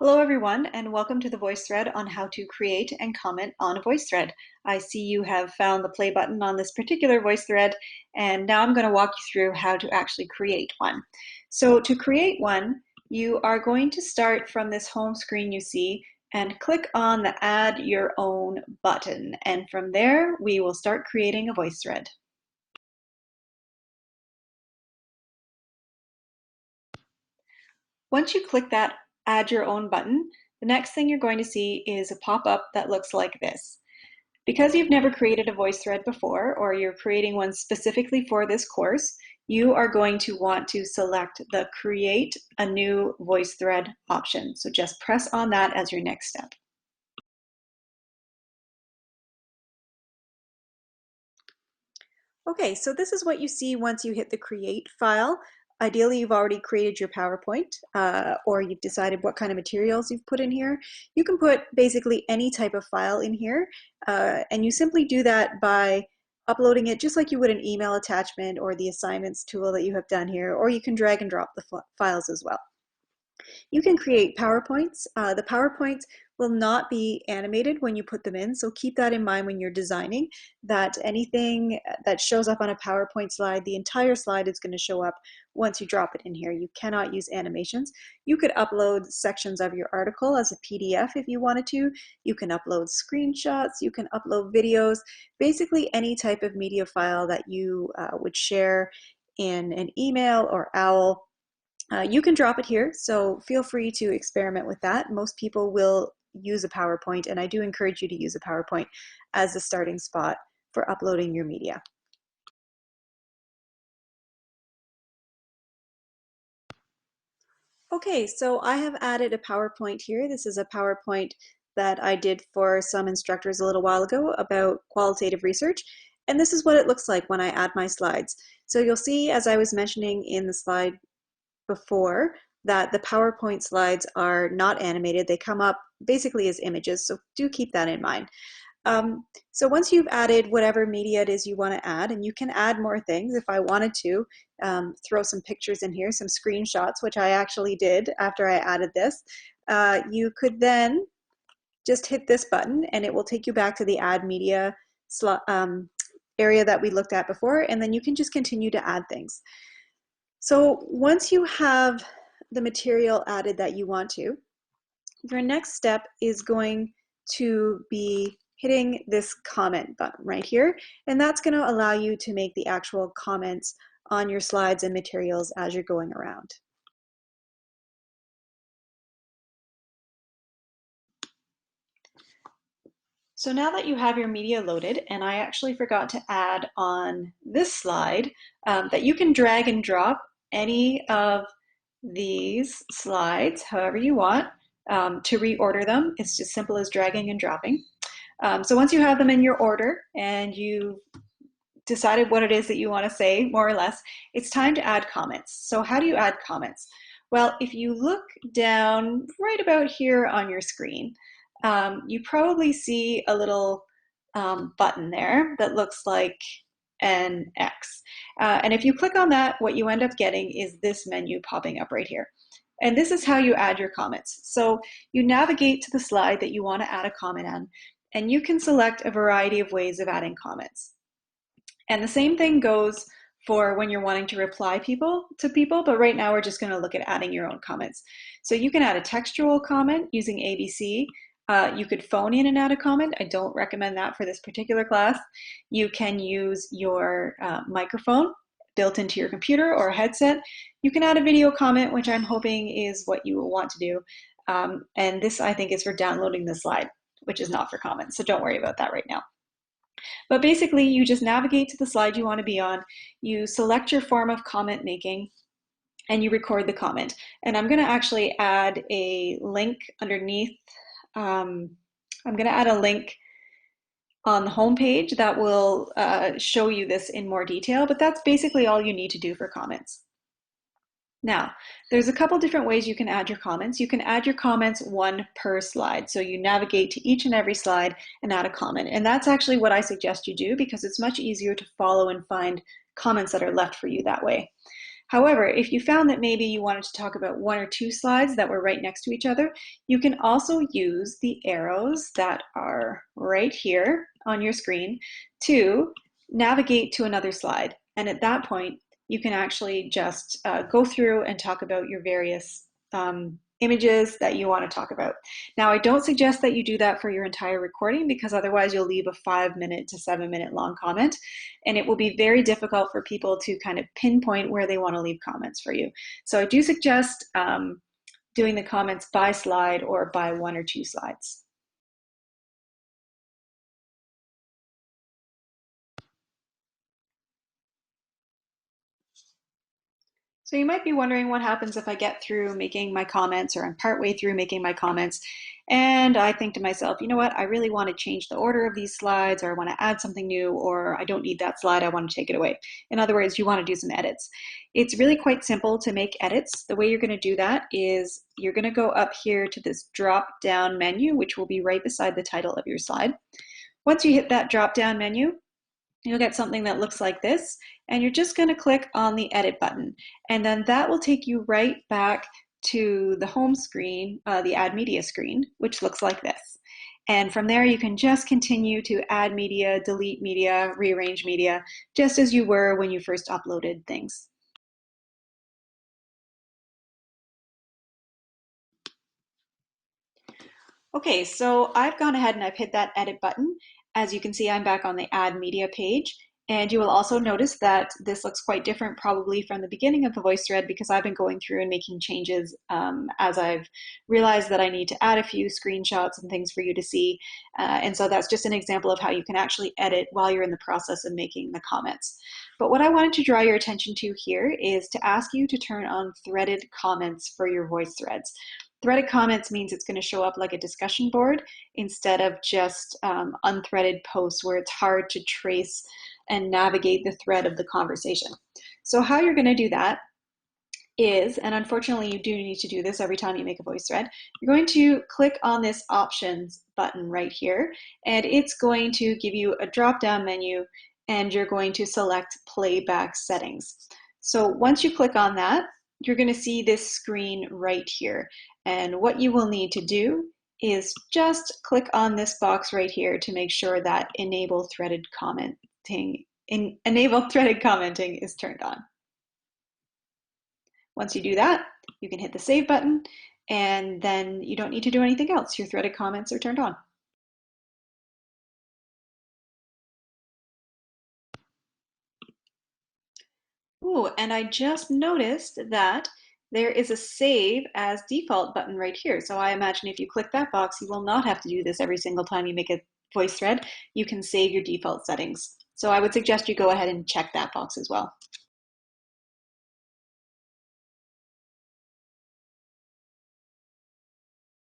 Hello everyone, and welcome to the VoiceThread on how to create and comment on a VoiceThread. I see you have found the play button on this particular VoiceThread, and now I'm going to walk you through how to actually create one. So to create one, you are going to start from this home screen you see and click on the Add Your Own button. And from there, we will start creating a VoiceThread. Once you click that Add Your Own button, the next thing you're going to see is a pop-up that looks like this. Because you've never created a VoiceThread before, or you're creating one specifically for this course, you are going to want to select the Create a New VoiceThread option. So just press on that as your next step. Okay, so this is what you see once you hit the Create file. Ideally, you've already created your PowerPoint, or you've decided what kind of materials you've put in here. You can put basically any type of file in here, and you simply do that by uploading it just like you would an email attachment or the assignments tool that you have done here, or you can drag and drop the files as well. You can create PowerPoints. The PowerPoints will not be animated when you put them in, so keep that in mind when you're designing, that anything that shows up on a PowerPoint slide, the entire slide is going to show up once you drop it in here. You cannot use animations. You could upload sections of your article as a PDF if you wanted to. You can upload screenshots, you can upload videos, basically any type of media file that you would share in an email or OWL. You can drop it here, so feel free to experiment with that. Most people will use a PowerPoint, and I do encourage you to use a PowerPoint as the starting spot for uploading your media. Okay, so I have added a PowerPoint here. This is a PowerPoint that I did for some instructors a little while ago about qualitative research, and this is what it looks like when I add my slides. So you'll see, as I was mentioning in the slide before, that the PowerPoint slides are not animated. They come up basically as images, so do keep that in mind. So once you've added whatever media it is you want to add, and you can add more things if I wanted to, throw some pictures in here, some screenshots, which I actually did after I added this, you could then just hit this button and it will take you back to the Add Media area that we looked at before, and then you can just continue to add things. So once you have the material added that you want to, your next step is going to be hitting this comment button right here, and that's going to allow you to make the actual comments on your slides and materials as you're going around. So now that you have your media loaded, and I actually forgot to add on this slide that you can drag and drop any of these slides however you want to reorder them. It's just simple as dragging and dropping. So once you have them in your order and you decided what it is that you want to say, more or less, it's time to add comments. So how do you add comments? Well, if you look down right about here on your screen, you probably see a little button there that looks like an X. And if you click on that, what you end up getting is this menu popping up right here. And this is how you add your comments. So you navigate to the slide that you want to add a comment on, and you can select a variety of ways of adding comments. And the same thing goes for when you're wanting to reply to people, but right now we're just going to look at adding your own comments. So you can add a textual comment using ABC. You could phone in and add a comment. I don't recommend that for this particular class. You can use your microphone built into your computer or a headset. You can add a video comment, which I'm hoping is what you will want to do. And this, I think, is for downloading the slide, which is not for comments. So don't worry about that right now. But basically, you just navigate to the slide you want to be on, you select your form of comment making, and you record the comment. And I'm going to actually add a link underneath. I'm going to add a link on the home page that will show you this in more detail, but that's basically all you need to do for comments. Now, there's a couple different ways you can add your comments. You can add your comments one per slide. So you navigate to each and every slide and add a comment. And that's actually what I suggest you do because it's much easier to follow and find comments that are left for you that way. However, if you found that maybe you wanted to talk about one or two slides that were right next to each other, you can also use the arrows that are right here on your screen to navigate to another slide. And at that point, you can actually just go through and talk about your various images that you want to talk about. Now, I don't suggest that you do that for your entire recording because otherwise you'll leave a 5-minute to 7-minute long comment, and it will be very difficult for people to kind of pinpoint where they want to leave comments for you. So I do suggest doing the comments by slide or by one or two slides. So you might be wondering what happens if I get through making my comments or I'm partway through making my comments and I think to myself, you know what, I really want to change the order of these slides, or I want to add something new, or I don't need that slide, I want to take it away. In other words, you want to do some edits. It's really quite simple to make edits. The way you're going to do that is you're going to go up here to this drop down menu, which will be right beside the title of your slide. Once you hit that drop down menu, you'll get something that looks like this, and you're just going to click on the edit button, and then that will take you right back to the home screen, the add media screen, which looks like this. And from there you can just continue to add media, delete media, rearrange media, just as you were when you first uploaded things. Okay, so I've gone ahead and I've hit that edit button. As you can see, I'm back on the add media page. And you will also notice that this looks quite different probably from the beginning of the VoiceThread because I've been going through and making changes as I've realized that I need to add a few screenshots and things for you to see. And so that's just an example of how you can actually edit while you're in the process of making the comments. But what I wanted to draw your attention to here is to ask you to turn on threaded comments for your VoiceThreads. Threaded comments means it's going to show up like a discussion board instead of just unthreaded posts where it's hard to trace and navigate the thread of the conversation. So how you're going to do that is, and unfortunately you do need to do this every time you make a VoiceThread, you're going to click on this options button right here, and it's going to give you a drop-down menu, and you're going to select playback settings. So once you click on that, you're going to see this screen right here. And what you will need to do is just click on this box right here to make sure that enable threaded commenting is turned on. Once you do that, you can hit the save button, and then you don't need to do anything else. Your threaded comments are turned on. Ooh, and I just noticed that there is a save as default button right here. So I imagine if you click that box, you will not have to do this every single time you make a VoiceThread. You can save your default settings. So I would suggest you go ahead and check that box as well.